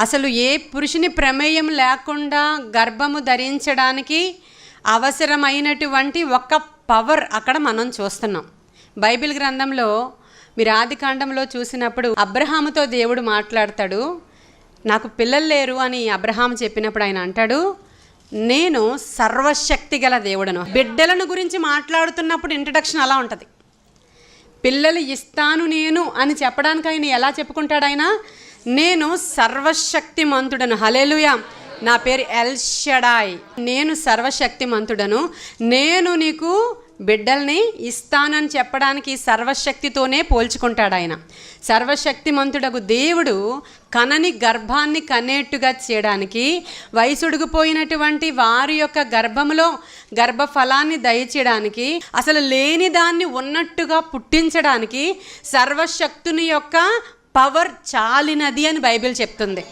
అసలు ఏ పురుషుని ప్రమేయం లేకుండా గర్భము ధరించడానికి అవసరమైనటువంటి ఒక పవర్ అక్కడ మనం చూస్తున్నాం. బైబిల్ గ్రంథంలో మీరు ఆదికాండంలో చూసినప్పుడు అబ్రహాముతో దేవుడు మాట్లాడతాడు. నాకు పిల్లలు లేరు అని అబ్రహాము చెప్పినప్పుడు ఆయన అంటాడు, నేను సర్వశక్తి గల దేవుడను. బిడ్డలను గురించి మాట్లాడుతున్నప్పుడు ఇంట్రడక్షన్ అలా ఉంటుంది. పిల్లలు ఇస్తాను నేను అని చెప్పడానికి ఆయన ఎలా చెప్పుకుంటాడు? ఆయన నేను సర్వశక్తిమంతుడను. హల్లెలూయా. నా పేరు ఎల్ షడాయ్, నేను సర్వశక్తిమంతుడను, నేను నీకు బిడ్డల్ని ఇస్తానని చెప్పడానికి సర్వశక్తితోనే పోల్చుకుంటాడు ఆయన. సర్వశక్తిమంతుడకు దేవుడు కనని గర్భాన్ని కనేట్టుగా చేయడానికి, వయసుడిగిపోయినటువంటి వారి యొక్క గర్భంలో గర్భఫలాన్ని దయచేయడానికి, అసలు లేని దాన్ని ఉన్నట్టుగా పుట్టించడానికి సర్వశక్తుని యొక్క పవర్ చాలినది అని బైబిల్ చెప్తుంది.